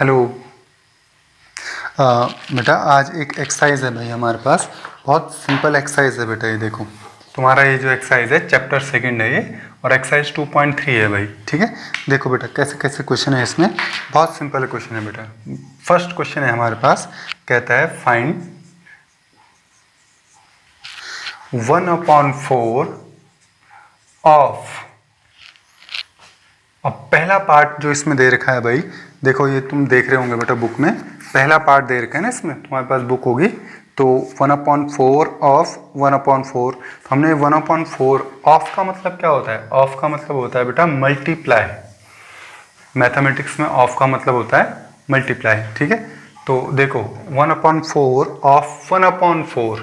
Hello. बेटा आज एक एक्सरसाइज है भाई हमारे पास, बहुत सिंपल एक्सरसाइज है बेटा। ये देखो तुम्हारा ये जो एक्सरसाइज है चैप्टर सेकंड है ये, और एक्सरसाइज 2.3 है भाई। ठीक है, देखो बेटा कैसे कैसे क्वेश्चन है इसमें, बहुत सिंपल क्वेश्चन है बेटा। फर्स्ट क्वेश्चन है हमारे पास, कहता है फाइंड 1/4 ऑफ। अब पहला पार्ट जो इसमें दे रखा है भाई, देखो ये तुम देख रहे होंगे बेटा बुक में, पहला पार्ट दे रखा है ना इसमें, तुम्हारे पास बुक होगी तो 1/4 ऑफ 1/4। तो हमने 1/4 ऑफ का मतलब क्या होता है? ऑफ का मतलब होता है बेटा मल्टीप्लाई। मैथमेटिक्स में ऑफ का मतलब होता है मल्टीप्लाई। ठीक है, तो देखो 1/4 ऑफ 1/4,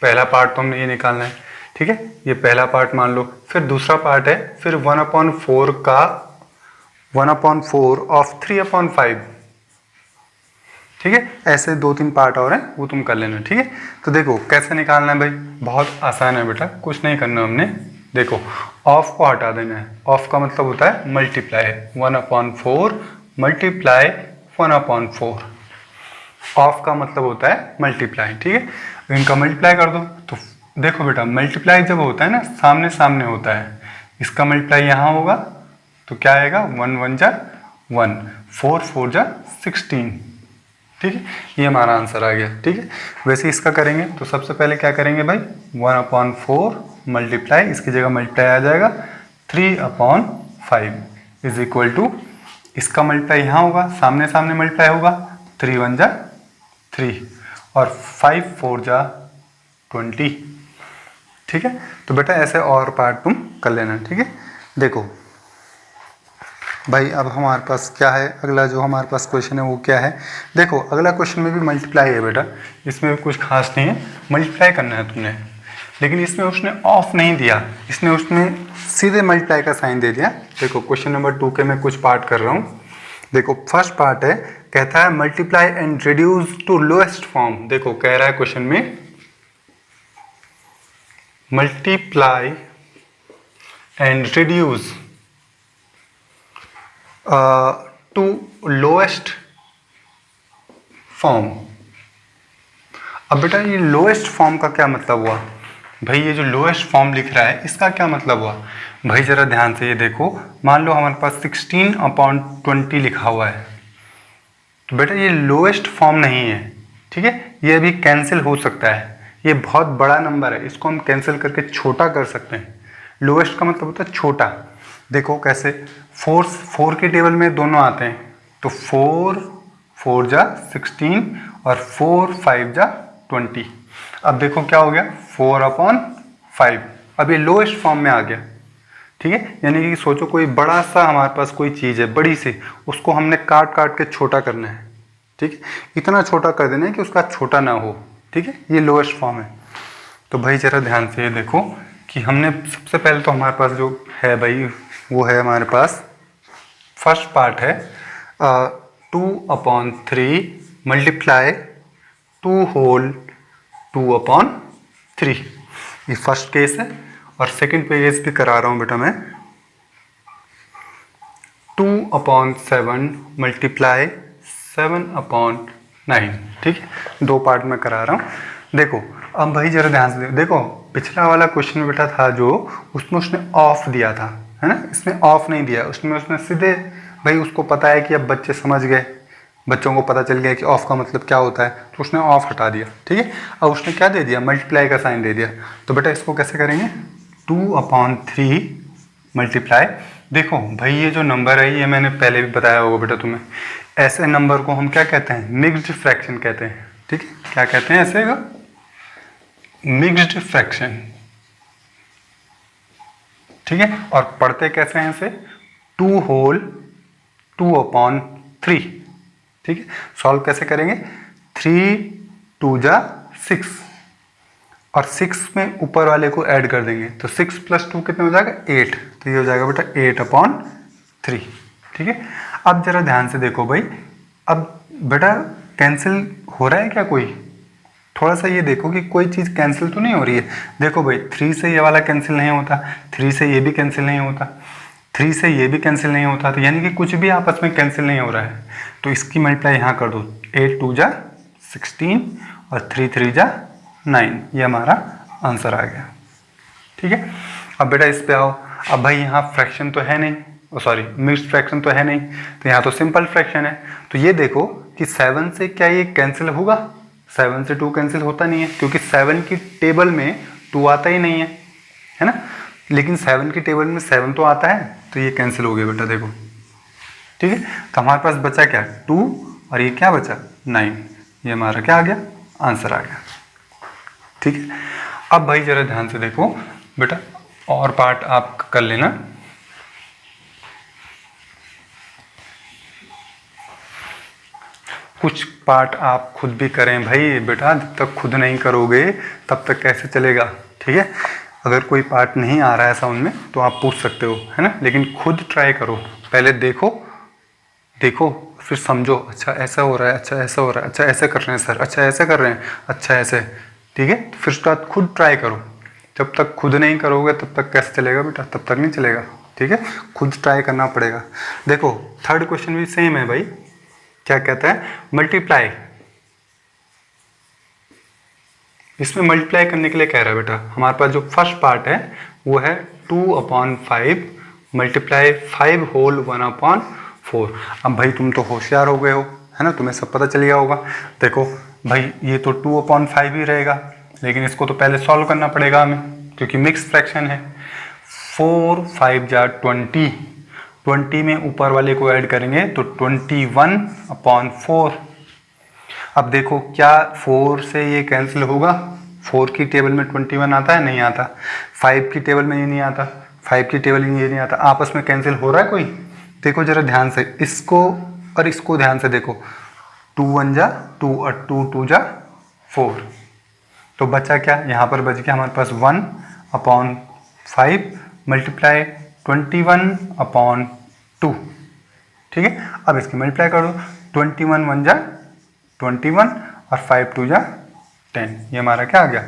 पहला पार्ट तो हमने ये निकालना है। ठीक है, ये पहला पार्ट मान लो। फिर दूसरा पार्ट है, फिर 1/4 का 1/4 ऑफ 3/5। ठीक है, ऐसे 2-3 पार्ट और हैं, वो तुम कर लेना। ठीक है, तो देखो कैसे निकालना है भाई, बहुत आसान है बेटा, कुछ नहीं करना हमने। देखो ऑफ को हटा देना है, ऑफ का मतलब होता है मल्टीप्लाई। 1/4 मल्टीप्लाई 1/4, ऑफ का मतलब होता है मल्टीप्लाई। ठीक है, इनका मल्टीप्लाई कर दो। तो देखो बेटा मल्टीप्लाई जब होता है ना, सामने सामने होता है, इसका मल्टीप्लाई यहाँ होगा तो क्या आएगा, 1 1 जा 1, 4 4 जा 16। ठीक है, ये हमारा आंसर आ गया। ठीक है, वैसे इसका करेंगे तो सबसे पहले क्या करेंगे भाई, 1/4 मल्टीप्लाई, इसकी जगह मल्टीप्लाई आ जाएगा 3/5 इज इक्वल टू, इसका मल्टीप्लाई यहाँ होगा, सामने सामने मल्टीप्लाई होगा, 3 1 जा 3 और 5 4 जा 20। ठीक है, तो बेटा ऐसे और पार्ट तुम कर लेना। ठीक है, देखो भाई अब हमारे पास क्या है, अगला जो हमारे पास क्वेश्चन है वो क्या है। देखो अगला क्वेश्चन में भी मल्टीप्लाई है बेटा, इसमें कुछ खास नहीं है, मल्टीप्लाई करना है तुमने। लेकिन इसमें उसने ऑफ नहीं दिया, उसने सीधे मल्टीप्लाई का साइन दे दिया। देखो क्वेश्चन नंबर 2 के मैं कुछ पार्ट कर रहा हूँ। देखो फर्स्ट पार्ट है, कहता है multiply and reduce to lowest form. देखो कह रहा है क्वेश्चन में multiply and reduce to lowest form. अब बेटा ये लोएस्ट फॉर्म का क्या मतलब हुआ भाई, ये जो लोएस्ट फॉर्म लिख रहा है इसका क्या मतलब हुआ भाई, जरा ध्यान से ये देखो। मान लो हमारे पास 16/20 लिखा हुआ है, तो बेटा ये लोएस्ट फॉर्म नहीं है। ठीक है, ये अभी कैंसिल हो सकता है, ये बहुत बड़ा नंबर है, इसको हम कैंसिल करके छोटा कर सकते हैं। लोएस्ट का मतलब होता है छोटा। देखो कैसे, 4 के टेबल में दोनों आते हैं, तो 4 4 जा 16 और 4 5 जा 20। अब देखो क्या हो गया, 4/5, अब ये लोएस्ट फॉर्म में आ गया। ठीक है, यानी कि सोचो कोई बड़ा सा हमारे पास कोई चीज़ है बड़ी सी, उसको हमने काट काट के छोटा करना है। ठीक है, इतना छोटा कर देना है कि उसका छोटा ना हो। ठीक है, ये लोएस्ट फॉर्म है। तो भाई जरा ध्यान से ये देखो कि हमने सबसे पहले तो हमारे पास जो है भाई, वो है हमारे पास फर्स्ट पार्ट है 2/3 मल्टीप्लाई 2 होल 2/3, ये फर्स्ट केस है। और सेकंड केस भी करा रहा हूँ बेटा मैं, 2/7 मल्टीप्लाई 7/9। ठीक है, 2 पार्ट में करा रहा हूँ। देखो अब भाई जरा ध्यान से देखो, पिछला वाला क्वेश्चन में बेटा था जो, उसमें उसने ऑफ दिया था, है ना, इसने ऑफ नहीं दिया, उसने सीधे भाई, उसको पता है कि अब बच्चे समझ गए, बच्चों को पता चल गया कि ऑफ का मतलब क्या होता है, तो उसने ऑफ हटा दिया। ठीक है, अब उसने क्या दे दिया, मल्टीप्लाई का साइन दे दिया। तो बेटा इसको कैसे करेंगे, 2/3 मल्टीप्लाई। देखो भाई ये जो नंबर है, ये मैंने पहले भी बताया होगा बेटा तुम्हें, ऐसे नंबर को हम क्या कहते हैं, मिक्स्ड फ्रैक्शन कहते हैं। ठीक है, क्या कहते हैं ऐसे का, मिक्स्ड फ्रैक्शन। ठीक है, और पढ़ते कैसे हैं इसे, 2 होल 2/3। ठीक है, सॉल्व कैसे करेंगे, 3 2 जा 6 और 6 में ऊपर वाले को ऐड कर देंगे, तो 6 + 2 कितने हो जाएगा, 8। तो ये हो जाएगा बेटा 8/3। ठीक है, अब जरा ध्यान से देखो भाई, अब बेटा कैंसिल हो रहा है क्या कोई, थोड़ा सा ये देखो कि कोई चीज़ कैंसिल तो नहीं हो रही है। देखो भाई 3 से ये वाला कैंसिल नहीं होता, 3 से ये भी कैंसिल नहीं होता, 3 से ये भी कैंसिल नहीं होता, तो यानी कि कुछ भी आपस में कैंसिल नहीं हो रहा है, तो इसकी मल्टीप्लाई यहाँ कर दो, 8 2 जा 16 और 3 3 जा 9, ये हमारा आंसर आ गया। ठीक है, अब बेटा इस पे आओ। अब भाई यहाँ फ्रैक्शन तो है नहीं, सॉरी मिक्स्ड फ्रैक्शन तो है नहीं, तो यहाँ तो सिंपल फ्रैक्शन है। तो ये देखो कि 7 से क्या ये कैंसिल होगा, 7 से 2 कैंसिल होता नहीं है, क्योंकि 7 की टेबल में 2 आता ही नहीं है ना, लेकिन 7 की टेबल में 7 तो आता है, तो ये कैंसिल हो गया बेटा देखो। ठीक है, तो हमारे पास बचा क्या, 2 और ये क्या बचा 9, ये हमारा क्या आ गया, आंसर आ गया। ठीक है, अब भाई जरा ध्यान से देखो बेटा, और पार्ट आप कर लेना। कुछ पार्ट आप खुद भी करें भाई बेटा, जब तक खुद नहीं करोगे तब तक कैसे चलेगा। ठीक है, अगर कोई पार्ट नहीं आ रहा है समझ में तो आप पूछ सकते हो, है ना, लेकिन खुद ट्राई करो, पहले देखो फिर समझो, अच्छा ऐसा हो रहा है, अच्छा ऐसा हो रहा है, अच्छा ऐसे कर रहे हैं सर, अच्छा ऐसे कर रहे हैं, अच्छा ऐसे। ठीक है, तो फिर उसके बाद खुद ट्राई करो। जब तक खुद नहीं करोगे तब तक कैसे चलेगा बेटा, तब तक नहीं चलेगा। ठीक है, खुद ट्राई करना पड़ेगा। देखो थर्ड क्वेश्चन भी सेम है भाई, क्या कहता है, मल्टीप्लाई। इसमें मल्टीप्लाई करने के लिए कह रहा है बेटा, हमारे पास जो फर्स्ट पार्ट है वो है 2/5 मल्टीप्लाई 5 होल 1/4। अब भाई तुम तो होशियार हो गए हो, है ना, तुम्हें सब पता चल गया होगा। देखो भाई ये तो 2/5 ही रहेगा, लेकिन इसको तो पहले सॉल्व करना पड़ेगा हमें, क्योंकि मिक्स फ्रैक्शन है। 4 5 जा 20, 20 में ऊपर वाले को ऐड करेंगे तो 21/4। अब देखो क्या 4 से ये कैंसिल होगा, 4 की टेबल में 21 आता है, नहीं आता। 5 की टेबल में ये नहीं आता, 5 की टेबल में ये नहीं आता, आपस में कैंसिल हो रहा है कोई। देखो जरा ध्यान से, इसको और इसको ध्यान से देखो, 2 1 जा 2 और 2 2 जा 4, तो बचा क्या, यहाँ पर बच गया हमारे पास 1/5 मल्टीप्लाई 21/2। ठीक है, अब इसकी मल्टीप्लाई कर दो, 21 1 जा 21 और 5 2 जा 10, ये हमारा क्या आ गया,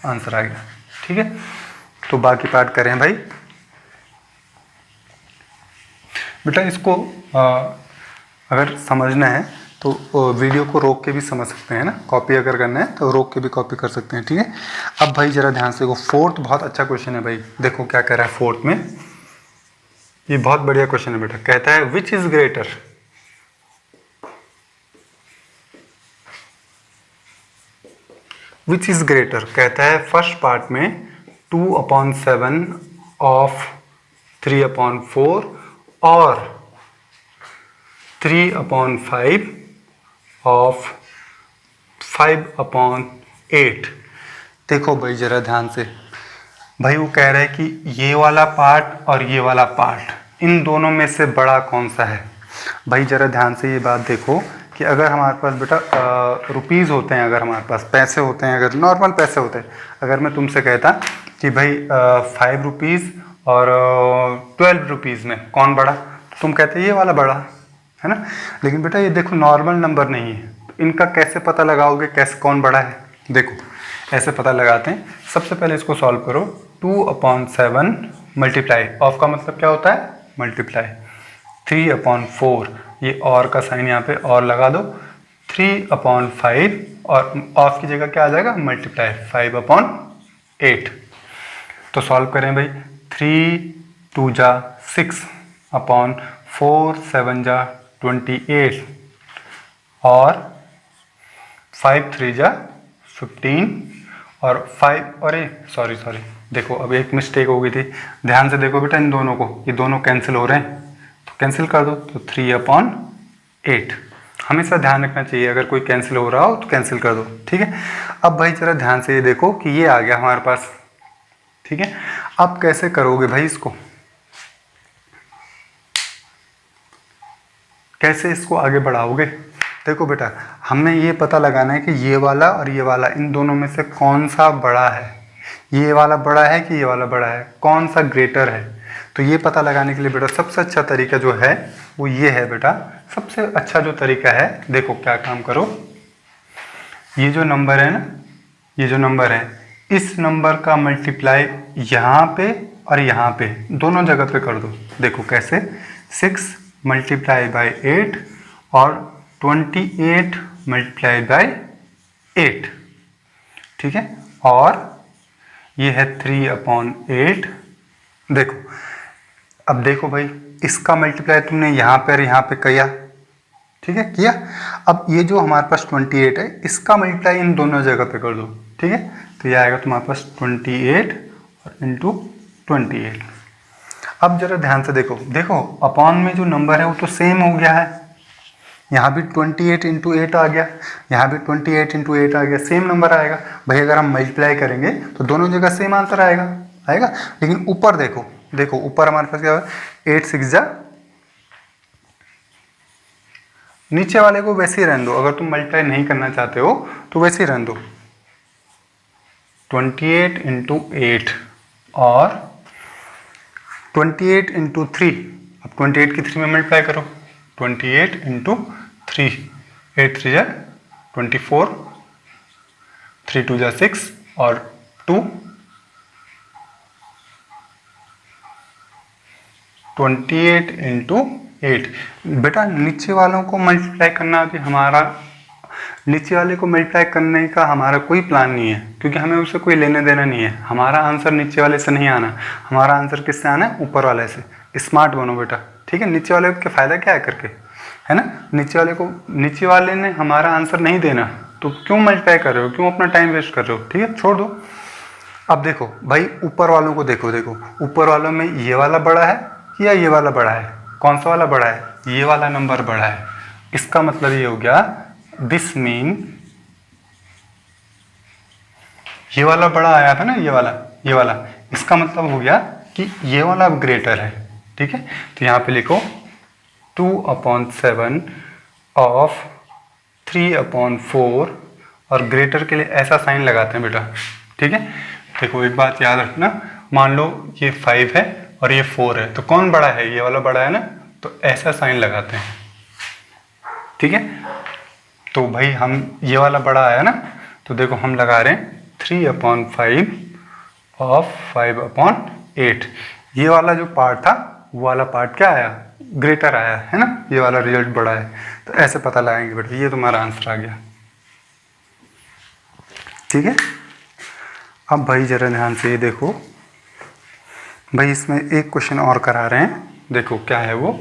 आंसर आ गया। ठीक है, तो बाकी पार्ट करें भाई बेटा। इसको अगर समझना है तो वीडियो को रोक के भी समझ सकते हैं ना, कॉपी अगर करना है तो रोक के भी कॉपी कर सकते हैं। ठीक है, अब भाई जरा ध्यान से देखो, फोर्थ बहुत अच्छा क्वेश्चन है भाई। देखो क्या कह रहा है फोर्थ में, ये बहुत बढ़िया क्वेश्चन है बेटा। कहता है which is greater, which is greater, कहता है फर्स्ट पार्ट में 2/7 ऑफ 3/4 और 3/5 ऑफ 5/8। देखो भाई जरा ध्यान से, भाई वो कह रहा है कि ये वाला पार्ट और ये वाला पार्ट, इन दोनों में से बड़ा कौन सा है। भाई जरा ध्यान से ये बात देखो कि अगर हमारे पास बेटा रुपीज़ होते हैं, अगर हमारे पास पैसे होते हैं, अगर नॉर्मल पैसे होते हैं, अगर मैं तुमसे कहता कि भाई 5 रुपीज़ और 12 रुपीज़ में कौन बड़ा, तो तुम कहते ये वाला बड़ा, है ना। लेकिन बेटा ये देखो नॉर्मल नंबर नहीं है, तो इनका कैसे पता लगाओगे, कैसे कौन बड़ा है। देखो ऐसे पता लगाते हैं, सबसे पहले इसको सॉल्व करो। 2/7 मल्टीप्लाई, ऑफ का मतलब क्या होता है, मल्टीप्लाई, 3/4, ये और का साइन यहाँ पे और लगा दो, 3/5 और ऑफ की जगह क्या आ जाएगा, मल्टीप्लाई 5/8। तो सॉल्व करें भाई, 3 2 जा 6/4 7 जा 28 और 5 3 जा 15 और 5, अरे सॉरी देखो अब एक मिस्टेक हो गई थी, ध्यान से देखो बेटा इन दोनों को, ये दोनों कैंसिल हो रहे हैं, तो कैंसिल कर दो, तो 3/8। हमेशा ध्यान रखना चाहिए, अगर कोई कैंसिल हो रहा हो तो कैंसिल कर दो। ठीक है, अब भाई जरा ध्यान से ये देखो कि ये आ गया हमारे पास। ठीक है, अब कैसे करोगे भाई इसको, कैसे इसको आगे बढ़ाओगे। देखो बेटा हमें ये पता लगाना है कि ये वाला और ये वाला, इन दोनों में से कौन सा बड़ा है, ये वाला बड़ा है कि ये वाला बड़ा है, कौन सा ग्रेटर है। तो ये पता लगाने के लिए बेटा सबसे अच्छा तरीका जो है वो ये है बेटा, सबसे अच्छा जो तरीका है, देखो क्या काम करो, ये जो नंबर है ना, ये जो नंबर है, इस नंबर का मल्टीप्लाई यहाँ पे और यहाँ पे दोनों जगह पे कर दो। देखो कैसे, 6 मल्टीप्लाई बाई 8 और 28 मल्टीप्लाई बाई 8, ठीक है। और ये है 3/8। देखो अब देखो भाई, इसका मल्टीप्लाई तुमने यहाँ पर यहाँ पे किया, ठीक है, किया। अब ये जो हमारे पास 28 है, इसका मल्टीप्लाई इन दोनों जगह पे कर दो, ठीक है। तो ये आएगा तुम्हारे पास 28 और इंटू 28। अब जरा ध्यान से देखो, देखो अपॉन में जो नंबर है वो तो सेम हो गया है। यहाँ भी 28 इंटू 8 आ गया, यहाँ भी 28 इंटू 8 आ गया, सेम नंबर आएगा। भाई अगर हम मल्टीप्लाई करेंगे तो दोनों जगह सेम आंसर आएगा, आएगा। लेकिन ऊपर देखो, देखो ऊपर हमारे पास क्या है, 8 6 जा, नीचे वाले को वैसे ही रहने दो। अगर तुम मल्टीप्लाई नहीं करना चाहते हो तो वैसे ही रहने दो। 28 इंटू 8 और 28 इंटू 3। अब 28 की 3 में मल्टीप्लाई करो, 28 इंटू 3, 8 3 जा 24, 3 2 जा 6 और 2, 28 इंटू 8। बेटा नीचे वालों को मल्टीप्लाई करना भी हमारा, नीचे वाले को मल्टीप्लाई करने का हमारा कोई प्लान नहीं है, क्योंकि हमें उससे कोई लेने देना नहीं है। हमारा आंसर नीचे वाले से नहीं आना, हमारा आंसर किससे आना है, ऊपर वाले से। स्मार्ट बनो बेटा, ठीक है। नीचे वाले का फ़ायदा क्या है करके, है ना। नीचे वाले को, नीचे वाले ने हमारा आंसर नहीं देना, तो क्यों मल्टीप्लाई कर रहे हो, क्यों अपना टाइम वेस्ट कर रहे हो, ठीक है, छोड़ दो। अब देखो भाई ऊपर वालों को देखो, देखो ऊपर वालों में ये वाला बड़ा है या ये वाला बड़ा है, कौन सा वाला बड़ा है, ये वाला नंबर बड़ा है। इसका मतलब ये हो गया, दिस मीन ये वाला बड़ा आया था ना, ये वाला, इसका मतलब हो गया कि ये वाला ग्रेटर है, ठीक है। तो यहाँ पे लिखो 2/7 ऑफ 3/4 और ग्रेटर के लिए ऐसा साइन लगाते हैं बेटा, ठीक है। देखो एक बात याद रखना, मान लो ये 5 है और ये 4 है, तो कौन बड़ा है, ये वाला बड़ा है ना, तो ऐसा साइन लगाते हैं, ठीक है। तो भाई हम, ये वाला बड़ा आया ना, तो देखो हम लगा रहे हैं 3/5 ऑफ 5/8। ये वाला जो पार्ट था, वो वाला पार्ट क्या आया, ग्रेटर आया है ना, ये वाला रिजल्ट बड़ा है। तो ऐसे पता लगाएंगे बेटा, ये तुम्हारा आंसर आ गया, ठीक है। अब भाई जरा ध्यान से ये देखो भाई, इसमें एक क्वेश्चन और करा रहे हैं, देखो क्या है वो।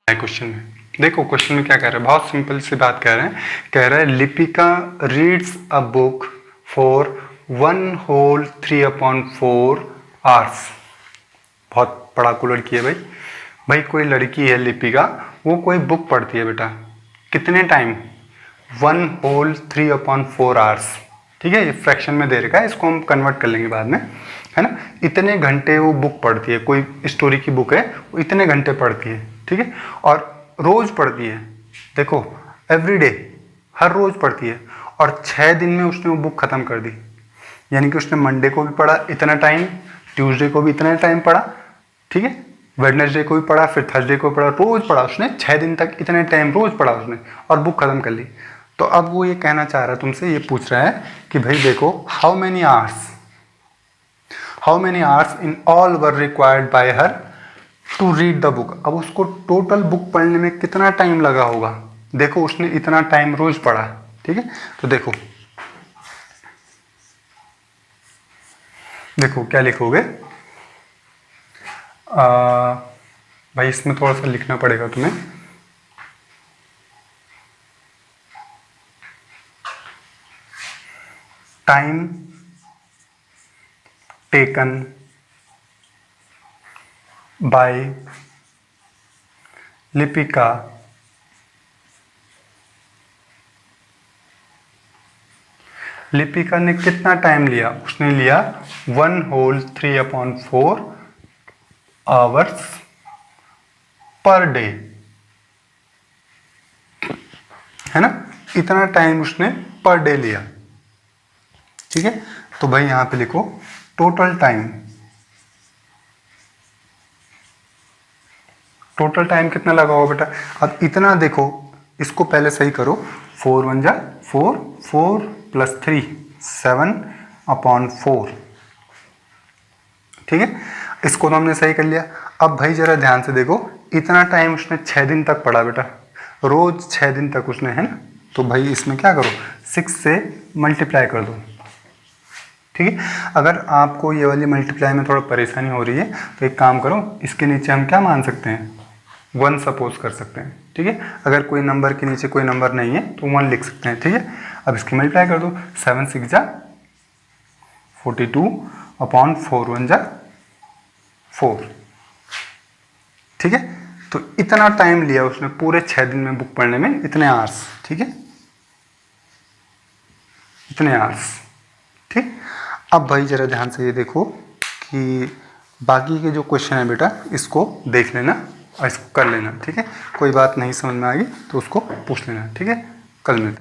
क्वेश्चन में देखो, क्वेश्चन में क्या कह रहा है, बहुत सिंपल सी बात कह रहे हैं। कह रहा है Lipika reads a book for 1 whole 3/4 hours. बहुत पढ़ाकू लड़की है भाई। भाई कोई लड़की है लिपिका, वो कोई बुक पढ़ती है बेटा, कितने टाइम, 1 होल 3/4 आवर्स, ठीक है। ये फ्रैक्शन में दे रखा है, इसको हम कन्वर्ट कर लेंगे बाद में, है ना। इतने घंटे वो बुक पढ़ती है, कोई स्टोरी की बुक है, वो इतने घंटे पढ़ती है, ठीक है। और रोज पढ़ती है, देखो एवरीडे, हर रोज पढ़ती है। और 6 दिन में उसने वो बुक खत्म कर दी, यानी कि उसने मंडे को भी पढ़ा इतना टाइम, ट्यूसडे को भी इतना टाइम पढ़ा, ठीक है, वेडनेसडे को भी पढ़ा, फिर थर्सडे को पढ़ा, रोज पढ़ा उसने, 6 दिन तक इतने टाइम रोज पढ़ा उसने और बुक खत्म कर ली। तो अब वो ये कहना चाह रहा है तुमसे, ये पूछ रहा है कि भाई देखो how many hours in all were required by her to read the book. अब उसको टोटल बुक पढ़ने में कितना टाइम लगा होगा। देखो उसने इतना टाइम रोज पढ़ा, ठीक ठीक है। तो देखो क्या लिखोगे, भाई इसमें थोड़ा सा लिखना पड़ेगा तुम्हें। टाइम टेकन बाय लिपिका ने कितना टाइम लिया, उसने लिया 1/3/4 आवर्स पर डे, है ना, इतना टाइम उसने पर डे लिया। ठीक है, तो भाई यहां पे लिखो टोटल टाइम कितना लगा होगा बेटा। अब इतना देखो, इसको पहले सही करो, 4 1 जा 4, 4 + 3 7/4। ठीक है, इसको तो हमने सही कर लिया। अब भाई जरा ध्यान से देखो, इतना टाइम उसने 6 दिन तक पढ़ा बेटा, रोज 6 दिन तक उसने, है ना। तो भाई इसमें क्या करो, 6 से मल्टीप्लाई कर दो। ठीक है, अगर आपको ये वाली मल्टीप्लाई में थोड़ा परेशानी हो रही है तो एक काम करो, इसके नीचे हम क्या मान सकते हैं, 1 सपोज कर सकते हैं। ठीक है, अगर कोई नंबर के नीचे कोई नंबर नहीं है तो 1 लिख सकते हैं। ठीक है, अब इसकी मल्टीप्लाई कर दो, 7 6 जा 42/4 1 जा 4। ठीक है, तो इतना टाइम लिया उसने पूरे 6 दिन में बुक पढ़ने में, इतने आवर्स। ठीक है, इतने आवर्स। ठीक, अब भाई जरा ध्यान से ये देखो कि बाकी के जो क्वेश्चन है बेटा, इसको देख लेना और इसको कर लेना। ठीक है, कोई बात नहीं समझ में आ गई तो उसको पूछ लेना। ठीक है, कल मिलते हैं।